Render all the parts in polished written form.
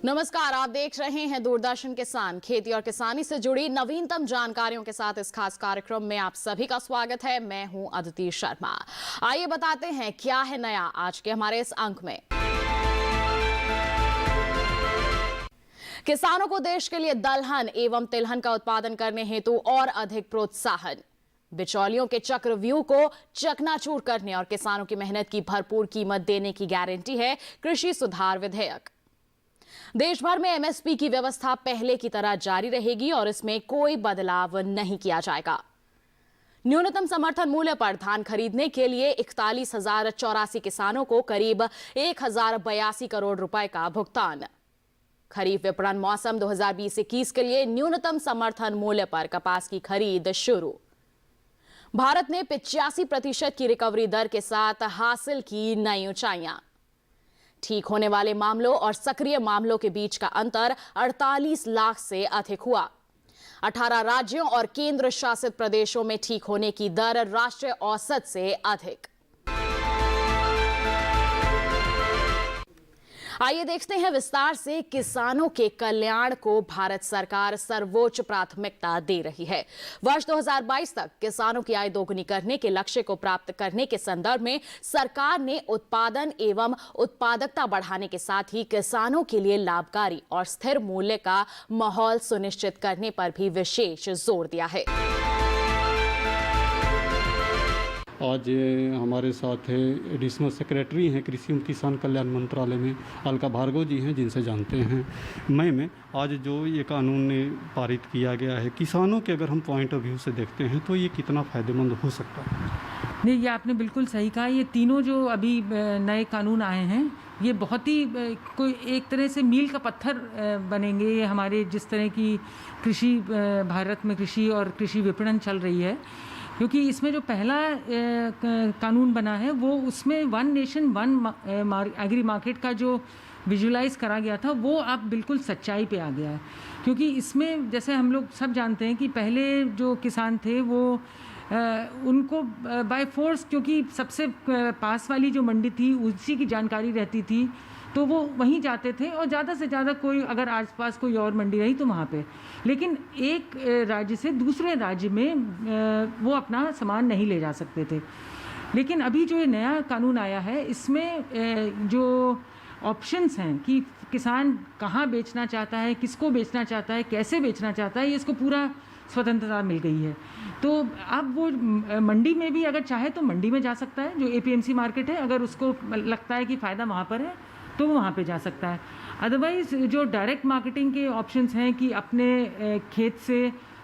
नमस्कार, आप देख रहे हैं दूरदर्शन किसान। खेती और किसानी से जुड़ी नवीनतम जानकारियों के साथ इस खास कार्यक्रम में आप सभी का स्वागत है। मैं हूं अदिति शर्मा। आइए बताते हैं क्या है नया आज के हमारे इस अंक में। किसानों को देश के लिए दलहन एवं तिलहन का उत्पादन करने हेतु और अधिक प्रोत्साहन, बिचौलियों के चक्रव्यूह को चकनाचूर करने और किसानों की मेहनत की भरपूर कीमत देने की गारंटी है कृषि सुधार विधेयक। देश भर में एमएसपी की व्यवस्था पहले की तरह जारी रहेगी और इसमें कोई बदलाव नहीं किया जाएगा। न्यूनतम समर्थन मूल्य पर धान खरीदने के लिए 41,084 किसानों को करीब 1,082 करोड़ रुपए का भुगतान। खरीफ विपणन मौसम 2020-21 के लिए न्यूनतम समर्थन मूल्य पर कपास की खरीद शुरू। भारत ने 85% की रिकवरी दर के साथ हासिल की नई ऊंचाइयां। ठीक होने वाले मामलों और सक्रिय मामलों के बीच का अंतर 48 लाख से अधिक हुआ। 18 राज्यों और केंद्र शासित प्रदेशों में ठीक होने की दर राष्ट्रीय औसत से अधिक। आइए देखते हैं विस्तार से। किसानों के कल्याण को भारत सरकार सर्वोच्च प्राथमिकता दे रही है। वर्ष 2022 तक किसानों की आय दोगुनी करने के लक्ष्य को प्राप्त करने के संदर्भ में सरकार ने उत्पादन एवं उत्पादकता बढ़ाने के साथ ही किसानों के लिए लाभकारी और स्थिर मूल्य का माहौल सुनिश्चित करने पर भी विशेष जोर दिया है। आज हमारे साथ एडिशनल सेक्रेटरी हैं कृषि एवं किसान कल्याण मंत्रालय में अलका भार्गव जी हैं, जिनसे जानते हैं मई में आज जो ये कानून ने पारित किया गया है, किसानों के अगर हम पॉइंट ऑफ व्यू से देखते हैं तो ये कितना फ़ायदेमंद हो सकता है? नहीं, ये आपने बिल्कुल सही कहा। ये तीनों जो अभी नए कानून आए हैं ये बहुत ही कोई एक तरह से मील का पत्थर बनेंगे। ये हमारे जिस तरह की कृषि भारत में कृषि और कृषि विपणन चल रही है, क्योंकि इसमें जो पहला कानून बना है वो उसमें one nation one agri market का जो विजुलाइज करा गया था वो अब बिल्कुल सच्चाई पे आ गया है। क्योंकि इसमें जैसे हम लोग सब जानते हैं कि पहले जो किसान थे वो उनको बाय फोर्स, क्योंकि सबसे पास वाली जो मंडी थी उसी की जानकारी रहती थी तो वो वहीं जाते थे और ज़्यादा से ज़्यादा कोई अगर आसपास कोई और मंडी रही तो वहाँ पे, लेकिन एक राज्य से दूसरे राज्य में वो अपना सामान नहीं ले जा सकते थे। लेकिन अभी जो ये नया कानून आया है इसमें जो ऑप्शंस हैं कि किसान कहाँ बेचना चाहता है, किसको बेचना चाहता है, कैसे बेचना चाहता है, ये इसको पूरा स्वतंत्रता मिल गई है। तो अब वो मंडी में भी अगर चाहे तो मंडी में जा सकता है, जो एपीएमसी मार्केट है, अगर उसको लगता है कि फ़ायदा वहाँ पर है तो वो वहाँ पे जा सकता है। अदरवाइज़ जो डायरेक्ट मार्केटिंग के ऑप्शंस हैं कि अपने खेत से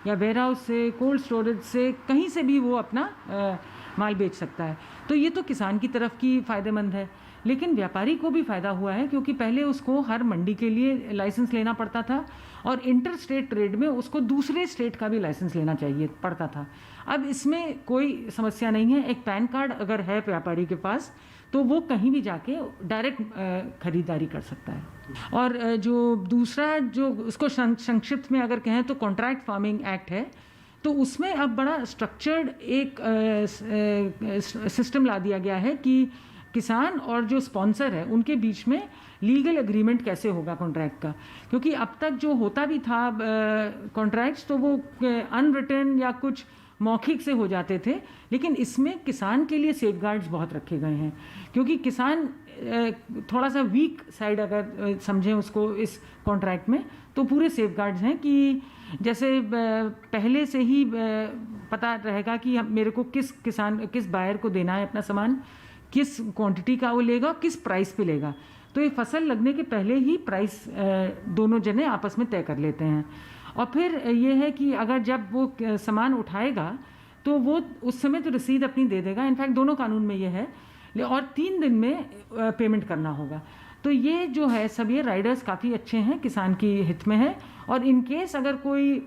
या वेयर हाउस से, कोल्ड स्टोरेज से, कहीं से भी वो अपना माल बेच सकता है। तो ये तो किसान की तरफ की फ़ायदेमंद है, लेकिन व्यापारी को भी फ़ायदा हुआ है क्योंकि पहले उसको हर मंडी के लिए लाइसेंस लेना पड़ता था और इंटर स्टेट ट्रेड में उसको दूसरे स्टेट का भी लाइसेंस लेना चाहिए पड़ता था। अब इसमें कोई समस्या नहीं है। एक पैन कार्ड अगर है व्यापारी के पास तो वो कहीं भी जाके डायरेक्ट खरीदारी कर सकता है। और जो दूसरा जो उसको संक्षिप्त में अगर कहें तो कॉन्ट्रैक्ट फार्मिंग एक्ट है, तो उसमें अब बड़ा स्ट्रक्चर्ड एक सिस्टम ला दिया गया है कि किसान और जो स्पॉन्सर है उनके बीच में लीगल एग्रीमेंट कैसे होगा कॉन्ट्रैक्ट का। क्योंकि अब तक जो होता भी था कॉन्ट्रैक्ट्स तो वो अनरिटन या कुछ मौखिक से हो जाते थे, लेकिन इसमें किसान के लिए सेफगार्ड्स बहुत रखे गए हैं। क्योंकि किसान थोड़ा सा वीक साइड अगर समझें उसको इस कॉन्ट्रैक्ट में, तो पूरे सेफगार्ड्स हैं कि जैसे पहले से ही पता रहेगा कि मेरे को किस बायर को देना है अपना सामान, किस क्वांटिटी का वो लेगा, किस प्राइस पे लेगा। तो ये फसल लगने के पहले ही प्राइस दोनों जने आपस में तय कर लेते हैं। और फिर ये है कि अगर जब वो सामान उठाएगा तो वो उस समय तो रसीद अपनी दे देगा। इनफैक्ट दोनों कानून में ये है, और 3 दिन में पेमेंट करना होगा। तो ये जो है सब ये राइडर्स काफ़ी अच्छे हैं, किसान की हित में है। और इन केस अगर कोई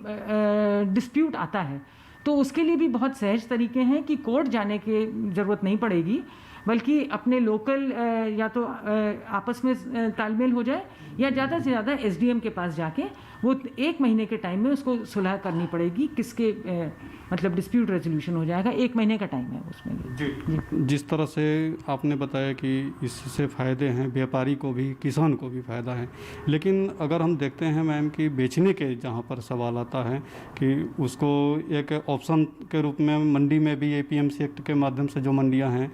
डिस्प्यूट आता है तो उसके लिए भी बहुत सहज तरीके हैं कि कोर्ट जाने की ज़रूरत नहीं पड़ेगी। बल्कि अपने लोकल या तो आपस में तालमेल हो जाए या ज़्यादा से ज़्यादा एसडीएम के पास जाके वो 1 महीने के टाइम में उसको सुलह करनी पड़ेगी, किसके मतलब डिस्प्यूट रेजोल्यूशन हो जाएगा, 1 महीने का टाइम है उसमें। जी, जिस तरह से आपने बताया कि इससे फ़ायदे हैं, व्यापारी को भी किसान को भी फ़ायदा है, लेकिन अगर हम देखते हैं मैम कि बेचने के जहाँ पर सवाल आता है कि उसको एक ऑप्शन के रूप में मंडी में भी एपीएमसी एक्ट के माध्यम से जो मंडियाँ हैं,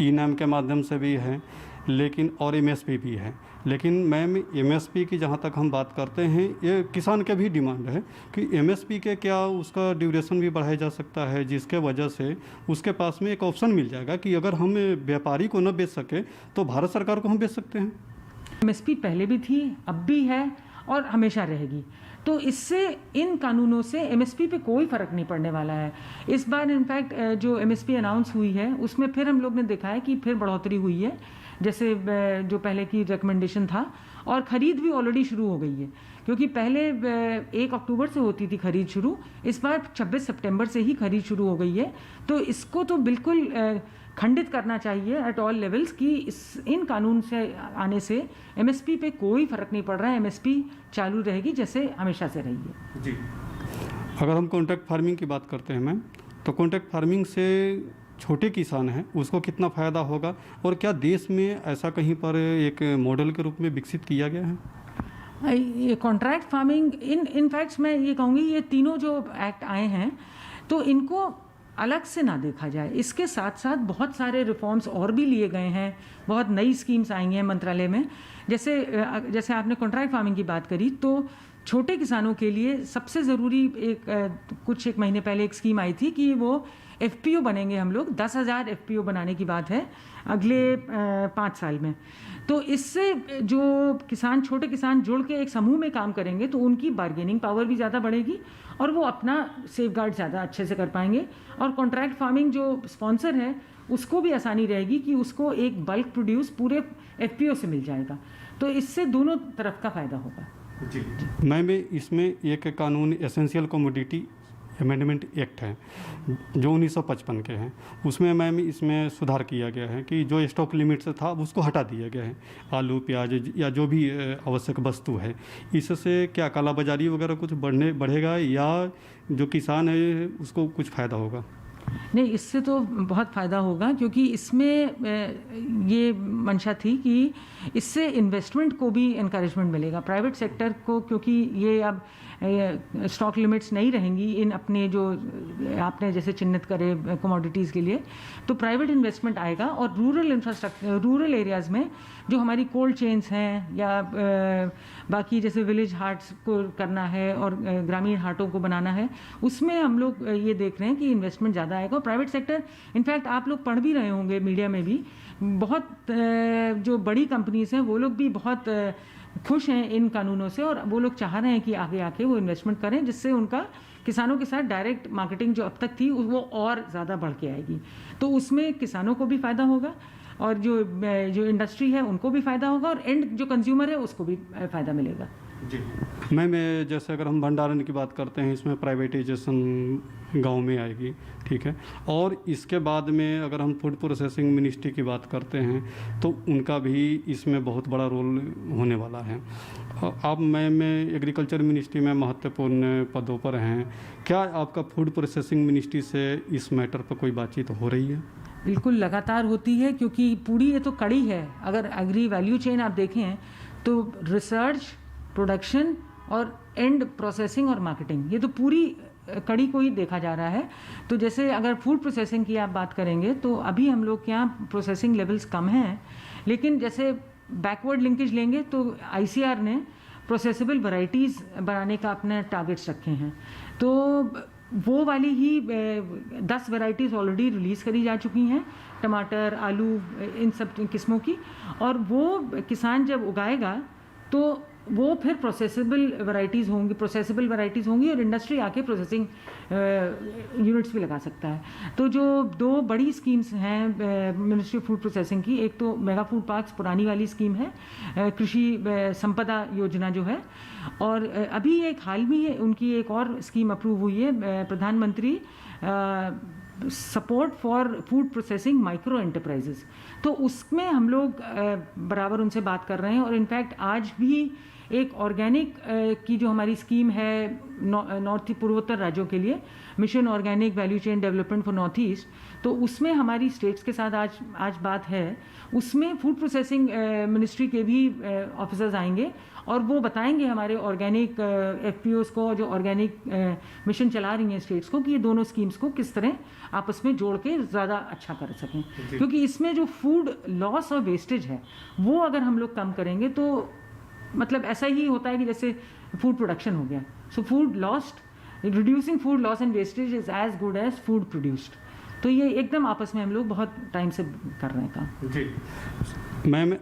ई-नाम के माध्यम से भी है, लेकिन और एमएसपी भी है, लेकिन मैम एमएसपी की जहाँ तक हम बात करते हैं, ये किसान के भी डिमांड है कि एमएसपी के क्या उसका ड्यूरेशन भी बढ़ाया जा सकता है, जिसके वजह से उसके पास में एक ऑप्शन मिल जाएगा कि अगर हम व्यापारी को न बेच सके तो भारत सरकार को हम बेच सकते हैं। एमएसपी पहले भी थी, अब भी है और हमेशा रहेगी। तो इससे इन कानूनों से एमएसपी पे कोई फ़र्क नहीं पड़ने वाला है। इस बार इनफैक्ट जो एमएसपी अनाउंस हुई है उसमें फिर हम लोग ने देखा है कि फिर बढ़ोतरी हुई है, जैसे जो पहले की रिकमेंडेशन था, और ख़रीद भी ऑलरेडी शुरू हो गई है, क्योंकि पहले 1 अक्टूबर से होती थी ख़रीद शुरू, इस बार 26 सितंबर से ही ख़रीद शुरू हो गई है। तो इसको तो बिल्कुल खंडित करना चाहिए एट ऑल लेवल्स कि इन कानून से आने से एमएसपी पे कोई फ़र्क नहीं पड़ रहा है, एमएसपी चालू रहेगी जैसे हमेशा से रही है। जी, अगर हम कॉन्ट्रैक्ट फार्मिंग की बात करते हैं मैम, तो कॉन्ट्रैक्ट फार्मिंग से छोटे किसान हैं उसको कितना फ़ायदा होगा, और क्या देश में ऐसा कहीं पर एक मॉडल के रूप में विकसित किया गया है? ये कॉन्ट्रैक्ट फार्मिंग इनफैक्ट मैं ये कहूँगी, ये तीनों जो एक्ट आए हैं तो इनको अलग से ना देखा जाए, इसके साथ साथ बहुत सारे रिफॉर्म्स और भी लिए गए हैं, बहुत नई स्कीम्स आई हैं मंत्रालय में। जैसे आपने कॉन्ट्रैक्ट फार्मिंग की बात करी, तो छोटे किसानों के लिए सबसे ज़रूरी कुछ एक महीने पहले एक स्कीम आई थी कि वो एफपीओ बनेंगे, हम लोग 10,000 एफपीओ बनाने की बात है अगले 5 साल में। तो इससे जो छोटे किसान जुड़ के एक समूह में काम करेंगे तो उनकी बार्गेनिंग पावर भी ज़्यादा बढ़ेगी और वो अपना सेफगार्ड ज़्यादा अच्छे से कर पाएंगे, और कॉन्ट्रैक्ट फार्मिंग जो स्पॉन्सर है उसको भी आसानी रहेगी कि उसको एक बल्क प्रोड्यूस पूरे एफपीओ से मिल जाएगा। तो इससे दोनों तरफ का फ़ायदा होगा। जी, मैम इसमें एक कानून एसेंशियल कमोडिटी अमेंडमेंट एक्ट है जो 1955 के हैं, उसमें मैम इसमें सुधार किया गया है कि जो स्टॉक लिमिट से था उसको हटा दिया गया है, आलू प्याज या जो भी आवश्यक वस्तु है। इससे क्या कालाबाजारी वगैरह कुछ बढ़ेगा या जो किसान है उसको कुछ फ़ायदा होगा? नहीं, इससे तो बहुत फ़ायदा होगा, क्योंकि इसमें ये मंशा थी कि इससे इन्वेस्टमेंट को भी इनकरेजमेंट मिलेगा प्राइवेट सेक्टर को, क्योंकि ये अब स्टॉक लिमिट्स नहीं रहेंगी इन अपने जो आपने जैसे चिन्हित करे कमोडिटीज़ के लिए, तो प्राइवेट इन्वेस्टमेंट आएगा। और रूरल इंफ्रास्ट्रक्चर, रूरल एरियाज़ में जो हमारी कोल्ड चेन्स हैं या बाकी जैसे विलेज हार्ट्स को करना है और ग्रामीण हाटों को बनाना है, उसमें हम लोग ये देख रहे हैं कि इन्वेस्टमेंट ज़्यादा आएगा। और प्राइवेट सेक्टर, इनफैक्ट आप लोग पढ़ भी रहे होंगे मीडिया में भी, बहुत जो बड़ी कंपनीज हैं वो लोग भी बहुत खुश हैं इन कानूनों से, और वो लोग चाह रहे हैं कि आगे आके वो इन्वेस्टमेंट करें, जिससे उनका किसानों के साथ डायरेक्ट मार्केटिंग जो अब तक थी वो और ज़्यादा बढ़ के आएगी। तो उसमें किसानों को भी फ़ायदा होगा और जो इंडस्ट्री है उनको भी फ़ायदा होगा, और एंड जो कंज्यूमर है उसको भी फ़ायदा मिलेगा। जी मैम, जैसे अगर हम भंडारण की बात करते हैं, इसमें प्राइवेटाइजेशन गांव में आएगी, ठीक है, और इसके बाद में अगर हम फूड प्रोसेसिंग मिनिस्ट्री की बात करते हैं तो उनका भी इसमें बहुत बड़ा रोल होने वाला है। आप मैम एग्रीकल्चर मिनिस्ट्री में महत्वपूर्ण पदों पर हैं, क्या आपका फूड प्रोसेसिंग मिनिस्ट्री से इस मैटर पर कोई बातचीत हो रही है? बिल्कुल लगातार होती है, क्योंकि पूरी ये तो कड़ी है। अगर एग्री वैल्यू चेन आप देखें तो रिसर्च, प्रोडक्शन और एंड प्रोसेसिंग और मार्केटिंग, ये तो पूरी कड़ी को ही देखा जा रहा है। तो जैसे अगर फूड प्रोसेसिंग की आप बात करेंगे तो अभी हम लोग के यहाँ प्रोसेसिंग लेवल्स कम हैं, लेकिन जैसे बैकवर्ड लिंकेज लेंगे तो आईसीआर ने प्रोसेसेबल वैरायटीज़ बनाने का अपने टारगेट्स रखे हैं, तो वो वाली ही 10 वैरायटीज़ ऑलरेडी रिलीज़ करी जा चुकी हैं, टमाटर, आलू, इन सब किस्मों की। और वो किसान जब उगाएगा तो वो फिर प्रोसेसेबल वैरायटीज़ होंगी और इंडस्ट्री आके प्रोसेसिंग यूनिट्स भी लगा सकता है। तो जो 2 बड़ी स्कीम्स हैं मिनिस्ट्री ऑफ फूड प्रोसेसिंग की, एक तो मेगा फूड पार्क्स पुरानी वाली स्कीम है, कृषि संपदा योजना जो है, और अभी एक हाल में उनकी एक और स्कीम अप्रूव हुई है, प्रधानमंत्री support for food processing micro enterprises, तो उसमें हम लोग बराबर उनसे बात कर रहे हैं। और इनफैक्ट आज भी एक ऑर्गेनिक की जो हमारी स्कीम है नॉर्थ पूर्वोत्तर राज्यों के लिए, mission organic value chain development for north east, तो उसमें हमारी स्टेट्स के साथ आज बात है। उसमें फूड प्रोसेसिंग मिनिस्ट्री के भी ऑफिसर्स आएंगे और वो बताएंगे हमारे ऑर्गेनिक एफपीओस को, जो ऑर्गेनिक मिशन चला रही हैं स्टेट्स को, कि ये दोनों स्कीम्स को किस तरह आपस में जोड़ के ज़्यादा अच्छा कर सकें। क्योंकि इसमें जो फूड लॉस और वेस्टेज है वो अगर हम लोग कम करेंगे तो मतलब ऐसा ही होता है कि जैसे फूड प्रोडक्शन हो गया, so food lost, reducing food loss and wastage is as good as food produced. तो ये एकदम आपस में हम लोग बहुत टाइम से कर रहे हैं काम। जी मैम,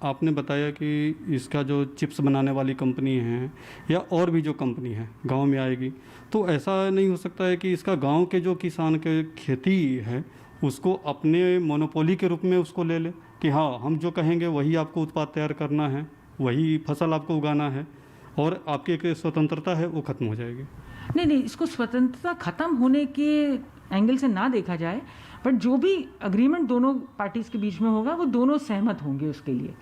आपने बताया कि इसका जो चिप्स बनाने वाली कंपनी है या और भी जो कंपनी है गांव में आएगी, तो ऐसा नहीं हो सकता है कि इसका गांव के जो किसान के खेती है उसको अपने मोनोपोली के रूप में उसको ले ले कि हाँ हम जो कहेंगे वही आपको उत्पाद तैयार करना है, वही फसल आपको उगाना है, और आपकी एक स्वतंत्रता है वो खत्म हो जाएगी? नहीं, इसको स्वतंत्रता खत्म होने के एंगल से ना देखा जाए, बट जो भी अग्रीमेंट दोनों पार्टीज़ के बीच में होगा वो दोनों सहमत होंगे उसके लिए।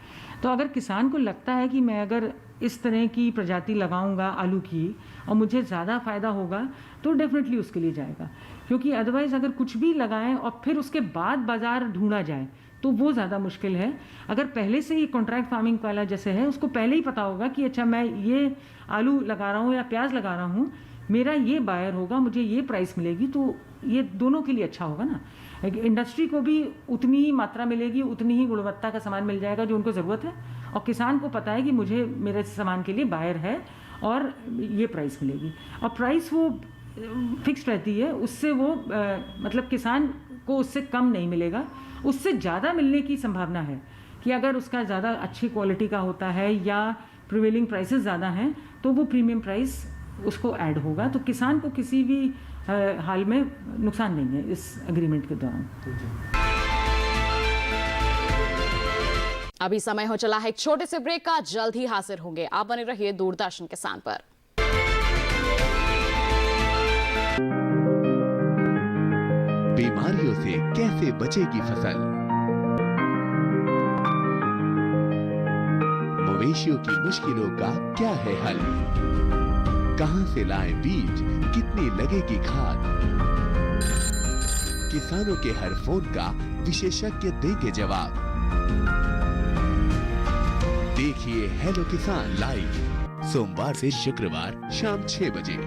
तो अगर किसान को लगता है कि मैं अगर इस तरह की प्रजाति लगाऊंगा आलू की और मुझे ज़्यादा फ़ायदा होगा तो डेफिनेटली उसके लिए जाएगा, क्योंकि अदरवाइज़ अगर कुछ भी लगाएं और फिर उसके बाद बाज़ार ढूंढा जाए तो वो ज़्यादा मुश्किल है। अगर पहले से ही कॉन्ट्रैक्ट फार्मिंग वाला जैसे है उसको पहले ही पता होगा कि अच्छा मैं ये आलू लगा रहा हूँ या प्याज लगा रहा हूँ, मेरा ये बायर होगा, मुझे ये प्राइस मिलेगी, तो ये दोनों के लिए अच्छा होगा ना। इंडस्ट्री को भी उतनी ही मात्रा मिलेगी, उतनी ही गुणवत्ता का सामान मिल जाएगा जो उनको ज़रूरत है, और किसान को पता है कि मुझे मेरे सामान के लिए बायर है और ये प्राइस मिलेगी। और प्राइस वो फिक्स रहती है, उससे वो मतलब किसान को उससे कम नहीं मिलेगा, उससे ज़्यादा मिलने की संभावना है कि अगर उसका ज़्यादा अच्छी क्वालिटी का होता है या प्रिवेलिंग प्राइसेस ज़्यादा हैं तो वो प्रीमियम प्राइस उसको ऐड होगा। तो किसान को किसी भी हाल में नुकसान नहीं है इस एग्रीमेंट के दौरान। अभी समय हो चला है एक छोटे से ब्रेक का, जल्द ही हाजिर होंगे। आप बने रहिए दूरदर्शन किसान पर। बीमारियों से कैसे बचेगी फसल, मवेशियों की मुश्किलों का क्या है हल, कहां से लाएं बीज, कितनी लगेगी खाद, किसानों के हर फोन का विशेषज्ञ देंगे जवाब। देखिए हेलो किसान लाइव सोमवार से शुक्रवार शाम 6 बजे।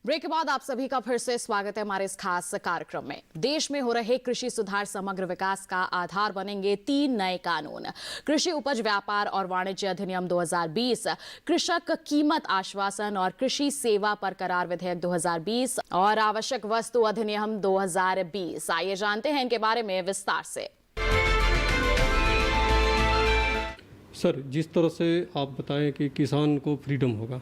ब्रेक के बाद आप सभी का फिर से स्वागत है हमारे इस खास कार्यक्रम में। देश में हो रहे कृषि सुधार समग्र विकास का आधार बनेंगे 3 नए कानून। कृषि उपज व्यापार और वाणिज्य अधिनियम 2020, कृषक कीमत आश्वासन और कृषि सेवा पर करार विधेयक 2020 और आवश्यक वस्तु अधिनियम 2020। आइए जानते हैं इनके बारे में विस्तार से। सर, जिस तरह से आप बताएं कि किसान को फ्रीडम होगा,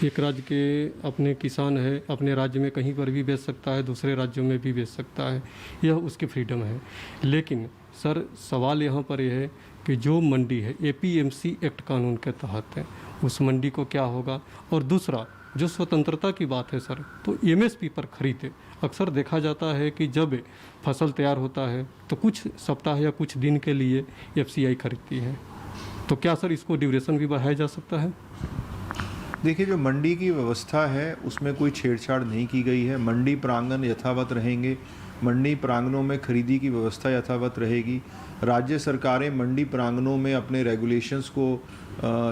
एक राज्य के अपने किसान है, अपने राज्य में कहीं पर भी बेच सकता है, दूसरे राज्यों में भी बेच सकता है, यह उसकी फ्रीडम है। लेकिन सर सवाल यहाँ पर यह है कि जो मंडी है एपीएमसी एक्ट कानून के तहत है, उस मंडी को क्या होगा। और दूसरा जो स्वतंत्रता की बात है सर, तो एमएसपी पर खरीदे। अक्सर देखा जाता है कि जब फसल तैयार होता है तो कुछ सप्ताह या कुछ दिन के लिए एफसीआई खरीदती है, तो क्या सर इसको ड्यूरेशन भी बढ़ाया जा सकता है? देखिए, जो मंडी की व्यवस्था है उसमें कोई छेड़छाड़ नहीं की गई है। मंडी प्रांगण यथावत रहेंगे, मंडी प्रांगणों में खरीदी की व्यवस्था यथावत रहेगी। राज्य सरकारें मंडी प्रांगणों में अपने रेगुलेशंस को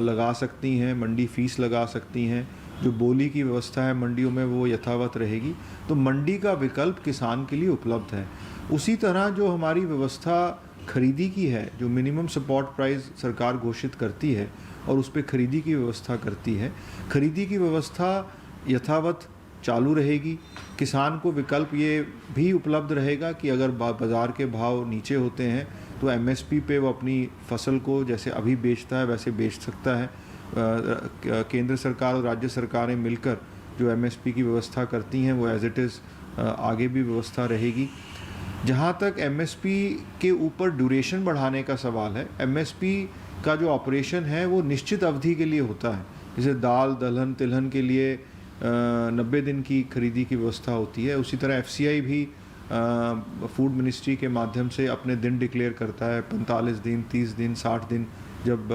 लगा सकती हैं, मंडी फीस लगा सकती हैं। जो बोली की व्यवस्था है मंडियों में वो यथावत रहेगी। तो मंडी का विकल्प किसान के लिए उपलब्ध है। उसी तरह जो हमारी व्यवस्था खरीदी की है, जो मिनिमम सपोर्ट प्राइस सरकार घोषित करती है और उस पर खरीदी की व्यवस्था करती है, खरीदी की व्यवस्था यथावत चालू रहेगी। किसान को विकल्प ये भी उपलब्ध रहेगा कि अगर बाज़ार के भाव नीचे होते हैं तो एमएसपी पे वो अपनी फसल को जैसे अभी बेचता है वैसे बेच सकता है। केंद्र सरकार और राज्य सरकारें मिलकर जो एमएसपी की व्यवस्था करती हैं वो एज इट इज़ आगे भी व्यवस्था रहेगी। जहाँ तक एमएसपी के ऊपर ड्यूरेशन बढ़ाने का सवाल है, एमएसपी का जो ऑपरेशन है वो निश्चित अवधि के लिए होता है। जैसे दाल दलहन तिलहन के लिए 90 दिन की खरीदी की व्यवस्था होती है, उसी तरह FCI भी फूड मिनिस्ट्री के माध्यम से अपने दिन डिक्लेयर करता है, 45 दिन 30 दिन 60 दिन जब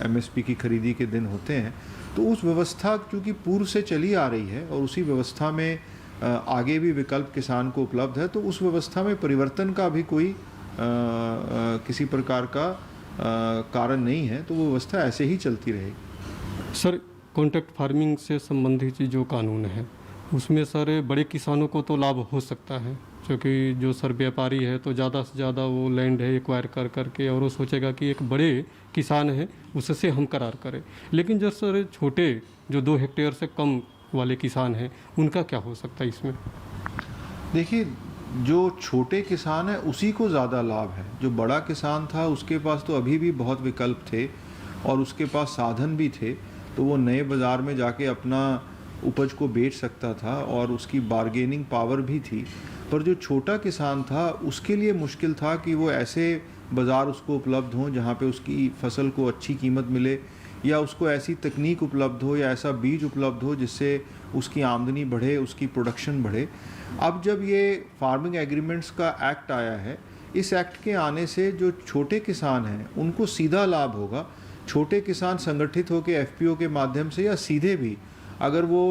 MSP की खरीदी के दिन होते हैं। तो उस व्यवस्था चूँकि पूर्व से चली आ रही है और उसी व्यवस्था में आगे भी विकल्प किसान को उपलब्ध है, तो उस व्यवस्था में परिवर्तन का भी कोई किसी प्रकार का कारण नहीं है, तो वो व्यवस्था ऐसे ही चलती रहेगी। सर, कॉन्ट्रैक्ट फार्मिंग से संबंधित जो कानून है उसमें सर बड़े किसानों को तो लाभ हो सकता है, क्योंकि जो सर व्यापारी है तो ज़्यादा से ज़्यादा वो लैंड है एक्वायर कर करके और वो सोचेगा कि एक बड़े किसान है उससे हम करार करें। लेकिन जो सर छोटे जो 2 हेक्टेयर से कम वाले किसान हैं उनका क्या हो सकता है इसमें? देखिए, जो छोटे किसान हैं उसी को ज़्यादा लाभ है। जो बड़ा किसान था उसके पास तो अभी भी बहुत विकल्प थे और उसके पास साधन भी थे, तो वो नए बाज़ार में जाके अपना उपज को बेच सकता था और उसकी बार्गेनिंग पावर भी थी। पर जो छोटा किसान था उसके लिए मुश्किल था कि वो ऐसे बाज़ार उसको उपलब्ध हों जहाँ पे उसकी फसल को अच्छी कीमत मिले, या उसको ऐसी तकनीक उपलब्ध हो या ऐसा बीज उपलब्ध हो जिससे उसकी आमदनी बढ़े, उसकी प्रोडक्शन बढ़े। अब जब ये फार्मिंग एग्रीमेंट्स का एक्ट आया है, इस एक्ट के आने से जो छोटे किसान हैं उनको सीधा लाभ होगा। छोटे किसान संगठित होकर FPO के माध्यम से या सीधे भी अगर वो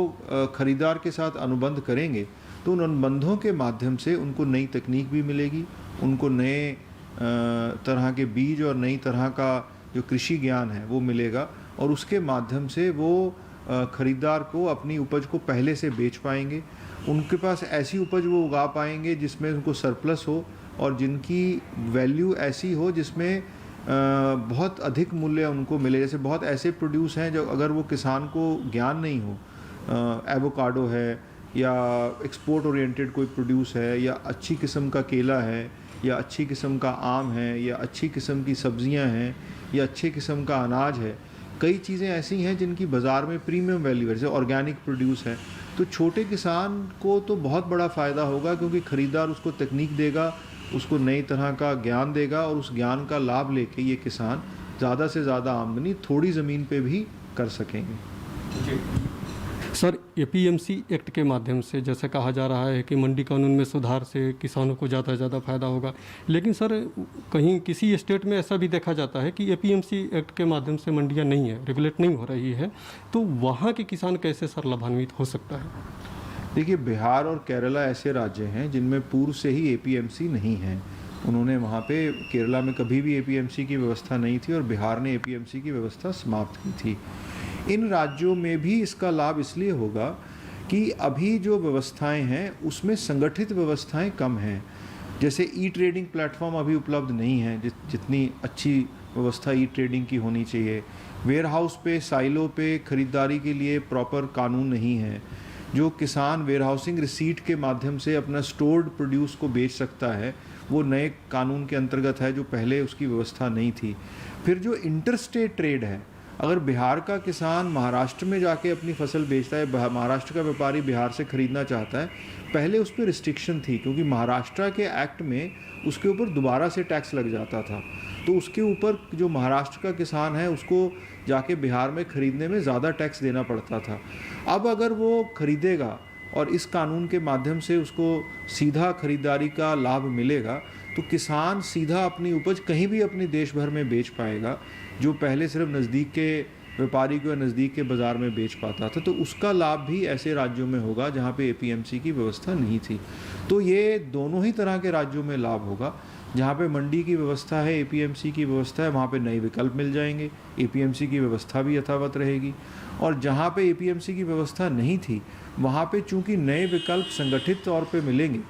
खरीदार के साथ अनुबंध करेंगे तो उन अनुबंधों के माध्यम से उनको नई तकनीक भी मिलेगी, उनको नए तरह के बीज और नई तरह का जो कृषि ज्ञान है वो मिलेगा और उसके माध्यम से वो खरीदार को अपनी उपज को पहले से बेच पाएंगे। उनके पास ऐसी उपज वो उगा पाएंगे जिसमें उनको सरप्लस हो और जिनकी वैल्यू ऐसी हो जिसमें बहुत अधिक मूल्य उनको मिले। जैसे बहुत ऐसे प्रोड्यूस हैं जो अगर वो किसान को ज्ञान नहीं हो, एवोकाडो है या एक्सपोर्ट ओरिएंटेड कोई प्रोड्यूस है या अच्छी किस्म का केला है या अच्छी किस्म का आम है या अच्छी किस्म की सब्जियां हैं या अच्छे किस्म का अनाज है, कई चीज़ें ऐसी हैं जिनकी बाज़ार में प्रीमियम वैल्यू है, जैसे ऑर्गेनिक प्रोड्यूस है। तो छोटे किसान को तो बहुत बड़ा फ़ायदा होगा क्योंकि ख़रीदार उसको तकनीक देगा, उसको नई तरह का ज्ञान देगा और उस ज्ञान का लाभ लेके ये किसान ज़्यादा से ज़्यादा आमदनी थोड़ी ज़मीन पे भी कर सकेंगे। सर, APMC एक्ट के माध्यम से जैसे कहा जा रहा है कि मंडी कानून में सुधार से किसानों को ज़्यादा से ज़्यादा फायदा होगा, लेकिन सर कहीं किसी स्टेट में ऐसा भी देखा जाता है कि APMC एक्ट के माध्यम से मंडियां नहीं है, रेगुलेट नहीं हो रही है, तो वहाँ के किसान कैसे सर लाभान्वित हो सकता है? देखिए, बिहार और केरला ऐसे राज्य हैं जिनमें पूर्व से ही APMC नहीं है। उन्होंने वहाँ पे केरला में कभी भी APMC की व्यवस्था नहीं थी और बिहार ने APMC की व्यवस्था समाप्त की थी। इन राज्यों में भी इसका लाभ इसलिए होगा कि अभी जो व्यवस्थाएं हैं उसमें संगठित व्यवस्थाएं कम हैं। जैसे ई-ट्रेडिंग प्लेटफॉर्म अभी उपलब्ध नहीं है जितनी अच्छी व्यवस्था ई-ट्रेडिंग की होनी चाहिए। वेयर हाउस पे, साइलो पे खरीदारी के लिए प्रॉपर कानून नहीं है। जो किसान वेयर हाउसिंग रिसीट के माध्यम से अपना स्टोर्ड प्रोड्यूस को बेच सकता है, वो नए कानून के अंतर्गत है जो पहले उसकी व्यवस्था नहीं थी। फिर जो इंटरस्टेट ट्रेड है, अगर बिहार का किसान महाराष्ट्र में जाके अपनी फसल बेचता है, महाराष्ट्र का व्यापारी बिहार से ख़रीदना चाहता है, पहले उस पर रिस्ट्रिक्शन थी क्योंकि महाराष्ट्र के एक्ट में उसके ऊपर दोबारा से टैक्स लग जाता था। तो उसके ऊपर जो महाराष्ट्र का किसान है उसको जाके बिहार में ख़रीदने में ज़्यादा टैक्स देना पड़ता था। अब अगर वो ख़रीदेगा और इस कानून के माध्यम से उसको सीधा खरीदारी का लाभ मिलेगा तो किसान सीधा अपनी उपज कहीं भी अपने देश भर में बेच पाएगा, जो पहले सिर्फ नज़दीक के व्यापारी को या नज़दीक के बाज़ार में बेच पाता था। तो उसका लाभ भी ऐसे राज्यों में होगा जहाँ पे APMC की व्यवस्था नहीं थी। तो ये दोनों ही तरह के राज्यों में लाभ होगा। जहाँ पे मंडी की व्यवस्था है, APMC की व्यवस्था है, वहाँ पे नए विकल्प मिल जाएंगे, APMC की व्यवस्था भी यथावत रहेगी। और जहाँ पे APMC की व्यवस्था नहीं थी वहाँ पे चूँकि नए विकल्प संगठित तौर पे मिलेंगे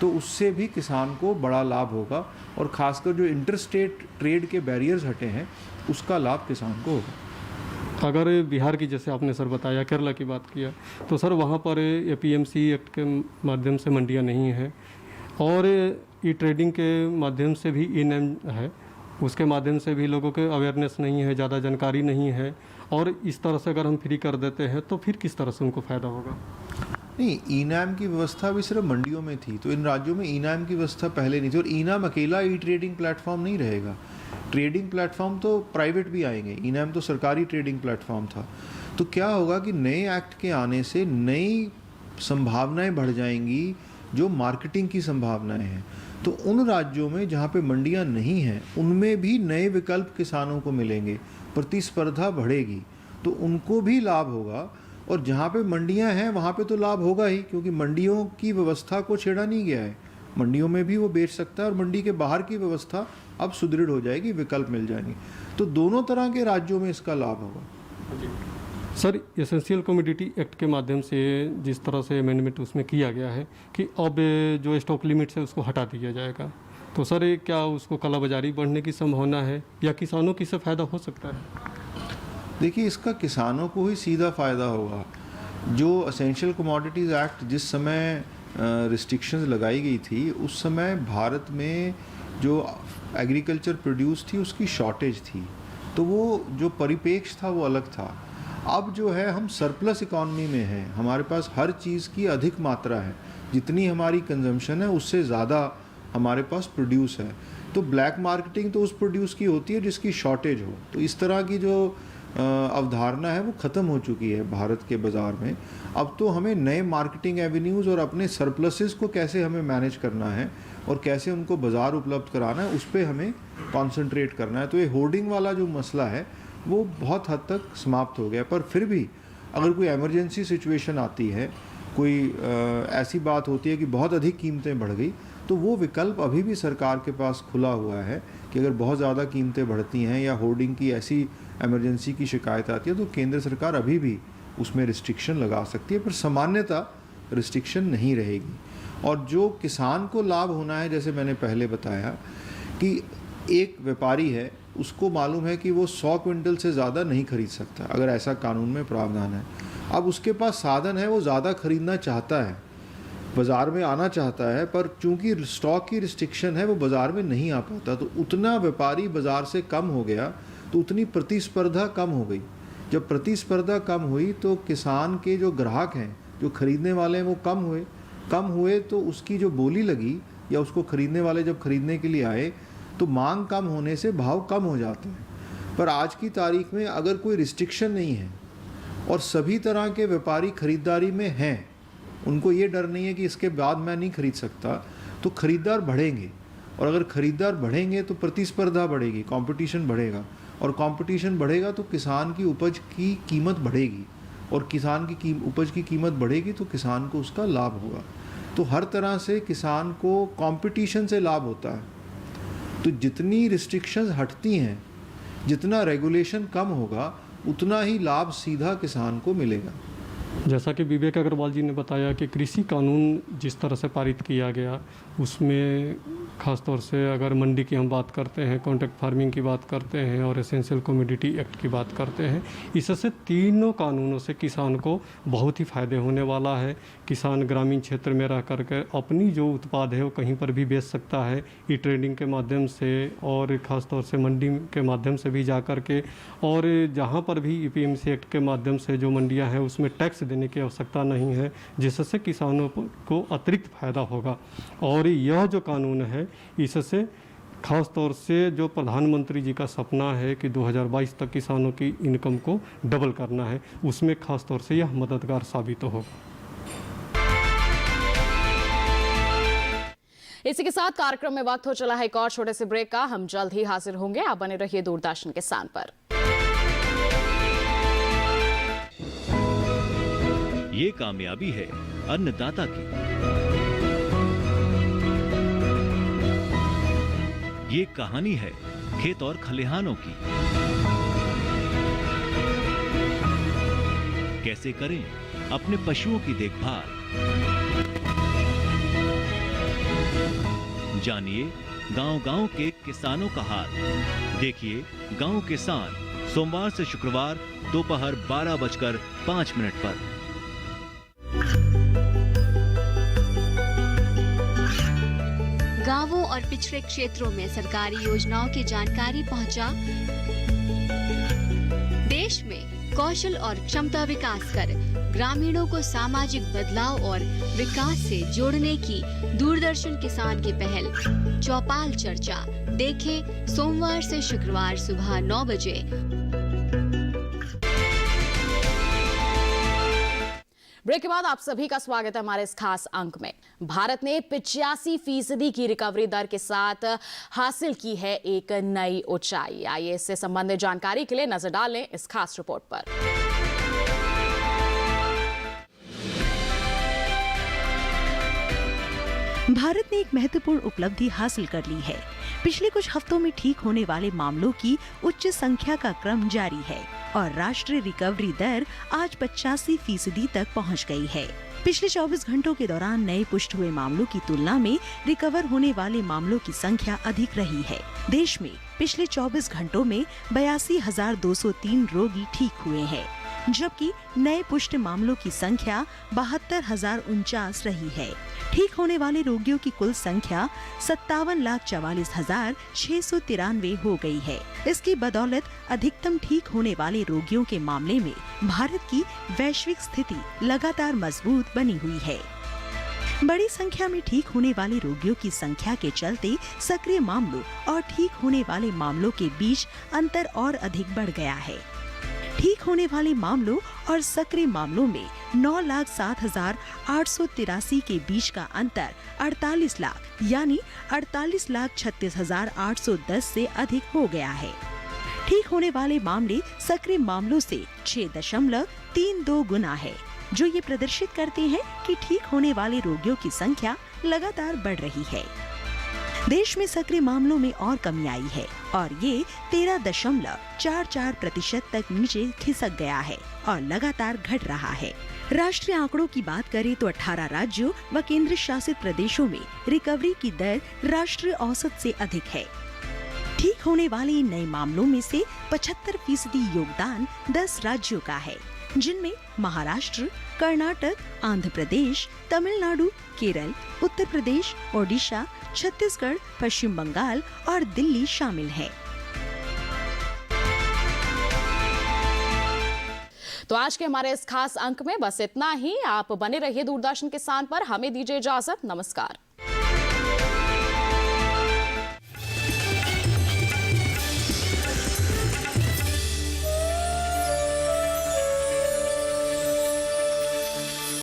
तो उससे भी किसान को बड़ा लाभ होगा और ख़ासकर जो इंटरस्टेट ट्रेड के बैरियर्स हटे हैं उसका लाभ किसान को होगा। अगर बिहार की, जैसे आपने सर बताया, केरला की बात किया, तो सर वहाँ पर APMC एक्ट के माध्यम से मंडियाँ नहीं हैं और ई-ट्रेडिंग के माध्यम से भी ई-नैम है, उसके माध्यम से भी लोगों के अवेयरनेस नहीं है, ज़्यादा जानकारी नहीं है, और इस तरह से अगर हम फ्री कर देते हैं तो फिर किस तरह से उनको फ़ायदा होगा? नहीं, ई-नैम की व्यवस्था भी सिर्फ मंडियों में थी, तो इन राज्यों में ई-नैम की व्यवस्था पहले नहीं थी। और ई-नैम अकेला ई-ट्रेडिंग प्लेटफॉर्म नहीं रहेगा। ट्रेडिंग प्लेटफॉर्म तो प्राइवेट भी आएंगे, ई-नैम तो सरकारी ट्रेडिंग प्लेटफॉर्म था। तो क्या होगा कि नए एक्ट के आने से नई संभावनाएं बढ़ जाएंगी, जो मार्केटिंग की संभावनाएं हैं। तो उन राज्यों में जहाँ पे मंडियाँ नहीं हैं, उनमें भी नए विकल्प किसानों को मिलेंगे, प्रतिस्पर्धा बढ़ेगी, तो उनको भी लाभ होगा। और जहाँ पे मंडियाँ हैं वहाँ पे तो लाभ होगा ही, क्योंकि मंडियों की व्यवस्था को छेड़ा नहीं गया है, मंडियों में भी वो बेच सकता है, और मंडी के बाहर की व्यवस्था अब सुदृढ़ हो जाएगी, विकल्प मिल जाएंगे। तो दोनों तरह के राज्यों में इसका लाभ होगा। सर, एसेंशियल कमोडिटी एक्ट के माध्यम से जिस तरह से अमेंडमेंट उसमें किया गया है कि अब जो स्टॉक लिमिट्स है उसको हटा दिया जाएगा, तो सर ये क्या उसको कालाबाजारी बढ़ने की संभावना है या किसानों की इससे फ़ायदा हो सकता है? देखिए, इसका किसानों को ही सीधा फ़ायदा होगा। जो एसेंशियल कमोडिटीज़ एक्ट जिस समय रिस्ट्रिक्शंस लगाई गई थी, उस समय भारत में जो एग्रीकल्चर प्रोड्यूस थी उसकी शॉर्टेज थी, तो वो जो परिपेक्ष था वो अलग था। अब जो है हम सरप्लस इकॉनमी में हैं, हमारे पास हर चीज़ की अधिक मात्रा है, जितनी हमारी कंजम्पशन है उससे ज़्यादा हमारे पास प्रोड्यूस है। तो ब्लैक मार्केटिंग तो उस प्रोड्यूस की होती है जिसकी शॉर्टेज हो। तो इस तरह की जो अवधारणा है वो ख़त्म हो चुकी है भारत के बाज़ार में। अब तो हमें नए मार्केटिंग एवेन्यूज़ और अपने सरप्लसेस को कैसे हमें मैनेज करना है और कैसे उनको बाज़ार उपलब्ध कराना है, उस पर हमें कॉन्सेंट्रेट करना है। तो ये होर्डिंग वाला जो मसला है वो बहुत हद तक समाप्त हो गया। पर फिर भी अगर कोई इमरजेंसी सिचुएशन आती है, कोई ऐसी बात होती है कि बहुत अधिक कीमतें बढ़ गई, तो वो विकल्प अभी भी सरकार के पास खुला हुआ है कि अगर बहुत ज़्यादा कीमतें बढ़ती हैं या होर्डिंग की ऐसी इमरजेंसी की शिकायत आती है, तो केंद्र सरकार अभी भी उसमें रिस्ट्रिक्शन लगा सकती है, पर सामान्यतः रिस्ट्रिक्शन नहीं रहेगी। और जो किसान को लाभ होना है, जैसे मैंने पहले बताया कि एक व्यापारी है, उसको मालूम है कि वो 100 क्विंटल से ज़्यादा नहीं खरीद सकता, अगर ऐसा कानून में प्रावधान है। अब उसके पास साधन है, वो ज़्यादा खरीदना चाहता है, बाज़ार में आना चाहता है, पर चूंकि स्टॉक की रिस्ट्रिक्शन है वो बाज़ार में नहीं आ पाता। तो उतना व्यापारी बाज़ार से कम हो गया, तो उतनी प्रतिस्पर्धा कम हो गई। जब प्रतिस्पर्धा कम हुई तो किसान के जो ग्राहक हैं, जो खरीदने वाले हैं, वो कम हुए तो उसकी जो बोली लगी, या उसको खरीदने वाले जब खरीदने के लिए आए तो मांग कम होने से भाव कम हो जाते हैं। पर आज की तारीख में अगर कोई रिस्ट्रिक्शन नहीं है और सभी तरह के व्यापारी खरीदारी में हैं, उनको ये डर नहीं है कि इसके बाद मैं नहीं खरीद सकता, तो खरीदार बढ़ेंगे। और अगर खरीदार बढ़ेंगे तो प्रतिस्पर्धा बढ़ेगी, कंपटीशन बढ़ेगा, और कंपटीशन बढ़ेगा तो किसान की उपज की कीमत बढ़ेगी, और किसान की उपज की कीमत बढ़ेगी तो किसान को उसका लाभ होगा। तो हर तरह से किसान को कंपटीशन से लाभ होता है। तो जितनी रिस्ट्रिक्शंस हटती हैं, जितना रेगुलेशन कम होगा, उतना ही लाभ सीधा किसान को मिलेगा। जैसा कि विवेक अग्रवाल जी ने बताया कि कृषि कानून जिस तरह से पारित किया गया, उसमें ख़ास तौर से अगर मंडी की हम बात करते हैं, कॉन्ट्रैक्ट फार्मिंग की बात करते हैं और एसेंशियल कमोडिटी एक्ट की बात करते हैं, इससे तीनों कानूनों से किसान को बहुत ही फ़ायदे होने वाला है। किसान ग्रामीण क्षेत्र में रह कर के अपनी जो उत्पाद है वो कहीं पर भी बेच सकता है, ई ट्रेडिंग के माध्यम से, और ख़ास तौर से मंडी के माध्यम से भी जा कर के, और जहाँ पर भी EPMC एक्ट के माध्यम से जो मंडियाँ हैं उसमें टैक्स देने की आवश्यकता नहीं है, जिससे किसानों को अतिरिक्त फ़ायदा होगा। और यह जो कानून है, इससे खास तौर से जो प्रधानमंत्री जी का सपना है कि 2022 तक किसानों की इनकम को डबल करना है, उसमें खास तौर से यह मददगार साबित होगा। इसी के साथ कार्यक्रम में वक्त हो चला है एक और छोटे से ब्रेक का। हम जल्द ही हाजिर होंगे, आप बने रहिए दूरदर्शन किसान पर। ये कामयाबी है अन्नदाता की, ये कहानी है खेत और खलिहानों की। कैसे करें अपने पशुओं की देखभाल, जानिए गांव-गांव के किसानों का हाल। देखिए गांव किसान, सोमवार से शुक्रवार दोपहर 12:05 पर। गांवों और पिछड़े क्षेत्रों में सरकारी योजनाओं की जानकारी पहुंचा। देश में कौशल और क्षमता विकास कर ग्रामीणों को सामाजिक बदलाव और विकास से जोड़ने की दूरदर्शन किसान की पहल चौपाल चर्चा देखें सोमवार से शुक्रवार सुबह 9 बजे। ब्रेक के बाद आप सभी का स्वागत है हमारे इस खास अंक में। भारत ने 85% की रिकवरी दर के साथ हासिल की है एक नई ऊंचाई। आइए इससे संबंधित जानकारी के लिए नजर डालें इस खास रिपोर्ट पर। भारत ने एक महत्वपूर्ण उपलब्धि हासिल कर ली है। पिछले कुछ हफ्तों में ठीक होने वाले मामलों की उच्च संख्या का क्रम जारी है और राष्ट्रीय रिकवरी दर आज 85% तक पहुंच गई है। पिछले 24 घंटों के दौरान नए पुष्ट हुए मामलों की तुलना में रिकवर होने वाले मामलों की संख्या अधिक रही है। देश में पिछले 24 घंटों में 82,203 रोगी ठीक हुए हैं, जबकि नए पुष्ट मामलों की संख्या 72,049 रही है। ठीक होने वाले रोगियों की कुल संख्या 57,44,693 हो गई है। इसकी बदौलत अधिकतम ठीक होने वाले रोगियों के मामले में भारत की वैश्विक स्थिति लगातार मजबूत बनी हुई है। बड़ी संख्या में ठीक होने वाले रोगियों की संख्या के चलते सक्रिय मामलों और ठीक होने वाले मामलों के बीच अंतर और अधिक बढ़ गया है। ठीक होने वाले मामलों और सक्रिय मामलों में 9,07,883 के बीच का अंतर 48 लाख यानी 48,36,810 से अधिक हो गया है। ठीक होने वाले मामले सक्रिय मामलों से 6.32 गुना है, जो ये प्रदर्शित करते हैं कि ठीक होने वाले रोगियों की संख्या लगातार बढ़ रही है। देश में सक्रिय मामलों में और कमी आई है और ये 13.44% तक नीचे खिसक गया है और लगातार घट रहा है। राष्ट्रीय आंकड़ों की बात करें तो 18 राज्यों व केंद्र शासित प्रदेशों में रिकवरी की दर राष्ट्रीय औसत से अधिक है। ठीक होने वाले इन नए मामलों में से 75% योगदान 10 राज्यों का है, जिनमें महाराष्ट्र, कर्नाटक, आंध्र प्रदेश, तमिलनाडु, केरल, उत्तर प्रदेश, ओडिशा, छत्तीसगढ़, पश्चिम बंगाल और दिल्ली शामिल है। तो आज के हमारे इस खास अंक में बस इतना ही। आप बने रहिए दूरदर्शन किसान पर। हमें दीजिए इजाजत। नमस्कार।